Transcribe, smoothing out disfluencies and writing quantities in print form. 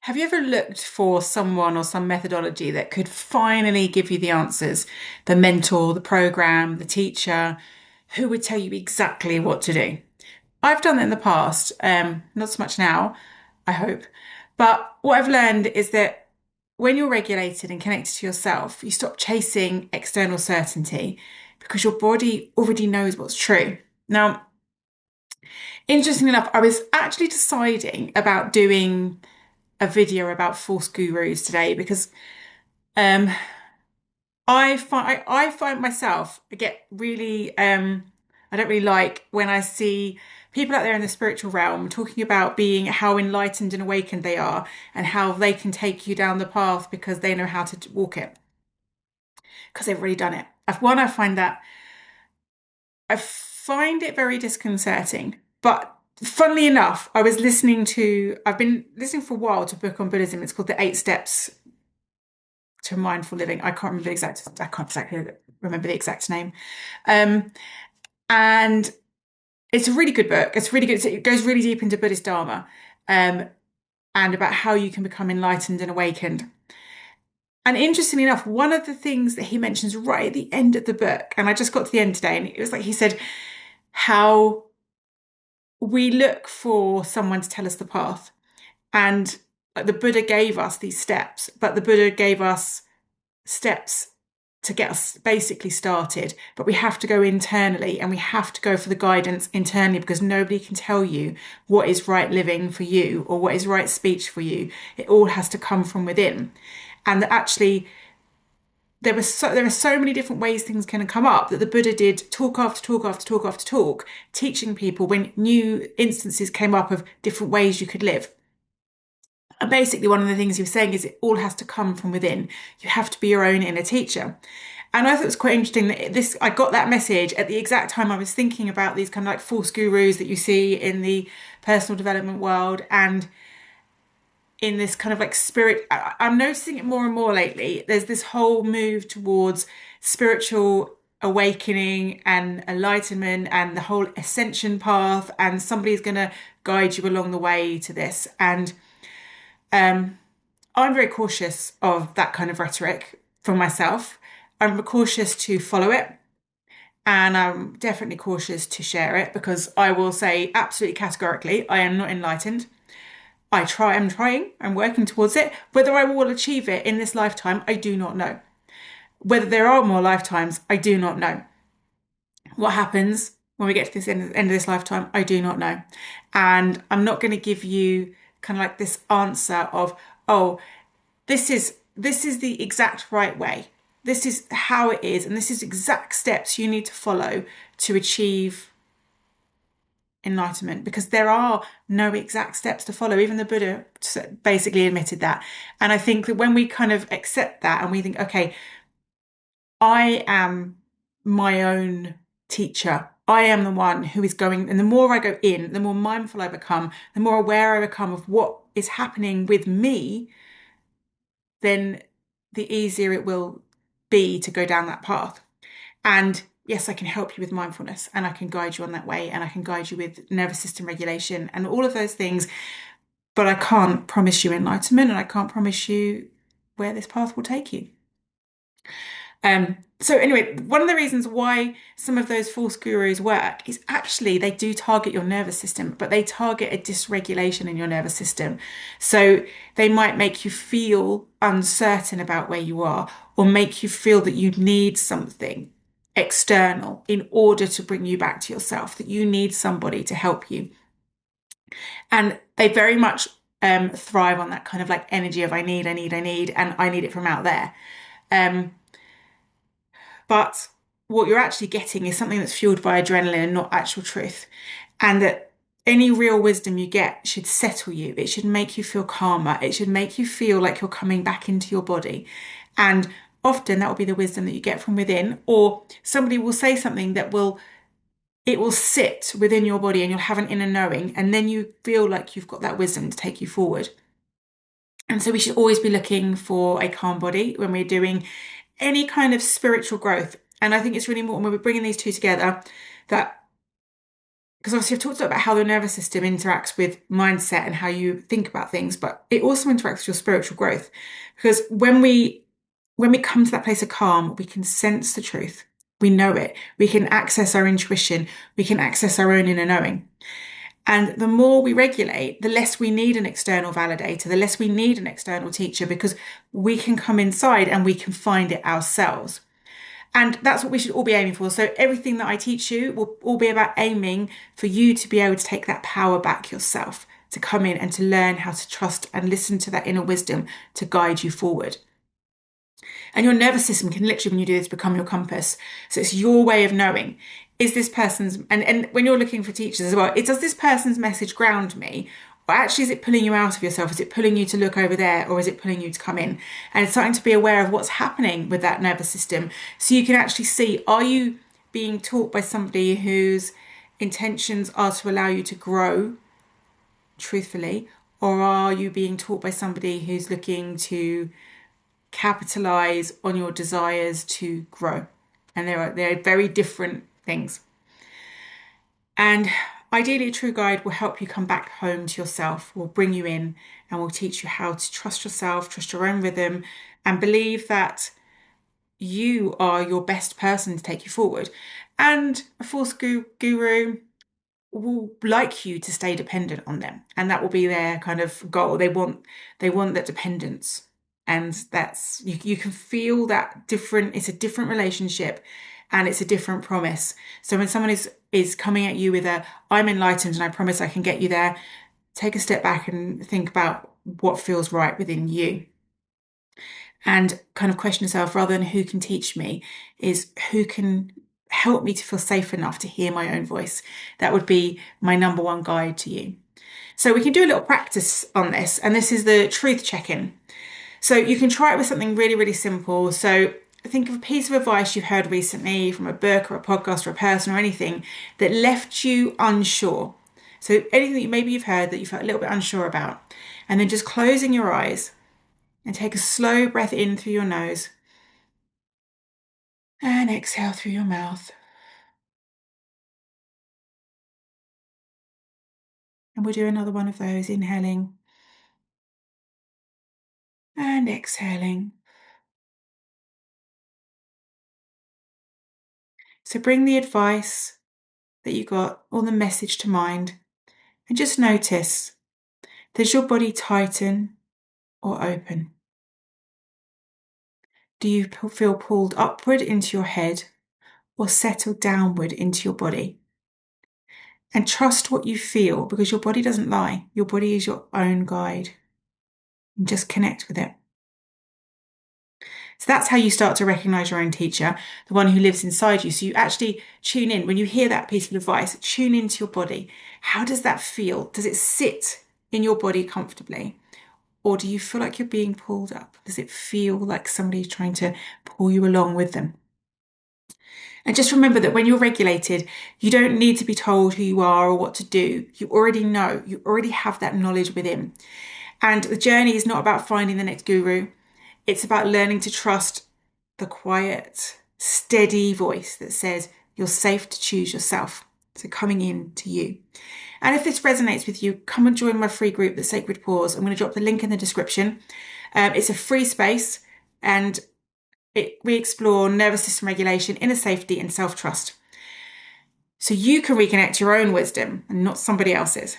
Have you ever looked for someone or some methodology that could finally give you the answers? The mentor, the program, the teacher, who would tell you exactly what to do? I've done that in the past, not so much now, I hope. But what I've learned is that when you're regulated and connected to yourself, you stop chasing external certainty because your body already knows what's true. Now, interestingly enough, I was actually deciding about doing a video about false gurus today because um, I find myself I get really I don't really like when I see people out there in the spiritual realm talking about being how enlightened and awakened they are and how they can take you down the path because they know how to walk it because they've already done it. One, I find it very disconcerting, but funnily enough, I've been listening for a while to a book on Buddhism. It's called The Eight Steps to Mindful Living. I can't exactly remember the exact name. Um, and it's a really good book. It's really good. It goes really deep into Buddhist Dharma, um, and about how you can become enlightened and awakened. And interestingly enough, one of the things that he mentions right at the end of the book, and I just got to the end today, and it was like he said how we look for someone to tell us the path. And like, the Buddha gave us these steps, but the Buddha gave us steps to get us basically started. But we have to go internally and we have to go for the guidance internally because nobody can tell you what is right living for you or what is right speech for you. It all has to come from within. And that actually, there are so many different ways things can come up that the Buddha did talk after talk after talk after talk, teaching people when new instances came up of different ways you could live. And basically, one of the things he was saying is it all has to come from within. You have to be your own inner teacher. And I thought it was quite interesting that I got that message at the exact time I was thinking about these kind of like false gurus that you see in the personal development world and in this kind of like spirit. I'm noticing it more and more lately. There's this whole move towards spiritual awakening and enlightenment and the whole ascension path, and somebody's going to guide you along the way to this. And um, I'm very cautious of that kind of rhetoric for myself. I'm cautious to follow it, and I'm definitely cautious to share it because I will say absolutely categorically, I am not enlightened. I'm working towards it. Whether I will achieve it in this lifetime, I do not know. Whether there are more lifetimes, I do not know. What happens when we get to this end of this lifetime, I do not know. And I'm not going to give you kind of like this answer of, oh, this is the exact right way. This is how it is, and this is exact steps you need to follow to achieve enlightenment, because there are no exact steps to follow. Even the Buddha basically admitted that. And I think that when we kind of accept that and we think, okay, I am my own teacher. I am the one who is going, and the more I go in, the more mindful I become, the more aware I become of what is happening with me, then the easier it will be to go down that path. And yes, I can help you with mindfulness and I can guide you on that way and I can guide you with nervous system regulation and all of those things. But I can't promise you enlightenment and I can't promise you where this path will take you. So anyway, one of the reasons why some of those false gurus work is actually they do target your nervous system, but they target a dysregulation in your nervous system. So they might make you feel uncertain about where you are or make you feel that you need something external in order to bring you back to yourself, that you need somebody to help you. And they very much thrive on that kind of like energy of I need, and I need it from out there. But what you're actually getting is something that's fueled by adrenaline and not actual truth. And that any real wisdom you get should settle you. It should make you feel calmer. It should make you feel like you're coming back into your body. And often that will be the wisdom that you get from within, or somebody will say something it will sit within your body and you'll have an inner knowing. And then you feel like you've got that wisdom to take you forward. And so we should always be looking for a calm body when we're doing any kind of spiritual growth. And I think it's really important when we're bringing these two together that because obviously I've talked about how the nervous system interacts with mindset and how you think about things, but it also interacts with your spiritual growth. Because when we come to that place of calm, we can sense the truth. We know it. We can access our intuition. We can access our own inner knowing. And the more we regulate, the less we need an external validator, the less we need an external teacher, because we can come inside and we can find it ourselves. And that's what we should all be aiming for. So everything that I teach you will all be about aiming for you to be able to take that power back yourself, to come in and to learn how to trust and listen to that inner wisdom to guide you forward. And your nervous system can literally, when you do this, become your compass. So it's your way of knowing, is this person's, and when you're looking for teachers as well, does this person's message ground me? Or actually, is it pulling you out of yourself? Is it pulling you to look over there? Or is it pulling you to come in? And it's starting to be aware of what's happening with that nervous system. So you can actually see, are you being taught by somebody whose intentions are to allow you to grow truthfully? Or are you being taught by somebody who's looking to capitalize on your desires to grow? And they're very different things. And ideally, a true guide will help you come back home to yourself, will bring you in and will teach you how to trust yourself, trust your own rhythm, and believe that you are your best person to take you forward. And a Force guru will like you to stay dependent on them. And that will be their kind of goal. They want that dependence. And that's, you can feel that it's a different relationship and it's a different promise. So when someone is coming at you with I'm enlightened and I promise I can get you there, take a step back and think about what feels right within you. And kind of question yourself, rather than who can teach me, is who can help me to feel safe enough to hear my own voice. That would be my number one guide to you. So we can do a little practice on this, and this is the truth check-in. So you can try it with something really, really simple. So think of a piece of advice you've heard recently from a book or a podcast or a person or anything that left you unsure. So anything that maybe you've heard that you felt a little bit unsure about, and then just closing your eyes and take a slow breath in through your nose and exhale through your mouth. And we'll do another one of those, inhaling and exhaling. So bring the advice that you got or the message to mind and just notice, does your body tighten or open? Do you feel pulled upward into your head or settle downward into your body? And trust what you feel, because your body doesn't lie. Your body is your own guide. And just connect with it. So that's how you start to recognize your own teacher, the one who lives inside you. So you actually tune in. When you hear that piece of advice, tune into your body. How does that feel? Does it sit in your body comfortably? Or do you feel like you're being pulled up? Does it feel like somebody's trying to pull you along with them? And just remember that when you're regulated, you don't need to be told who you are or what to do. You already know. You already have that knowledge within. And the journey is not about finding the next guru. It's about learning to trust the quiet, steady voice that says you're safe to choose yourself. So coming in to you. And if this resonates with you, come and join my free group, The Sacred Pause. I'm going to drop the link in the description. It's a free space, and we explore nervous system regulation, inner safety, and self-trust. So you can reconnect your own wisdom and not somebody else's.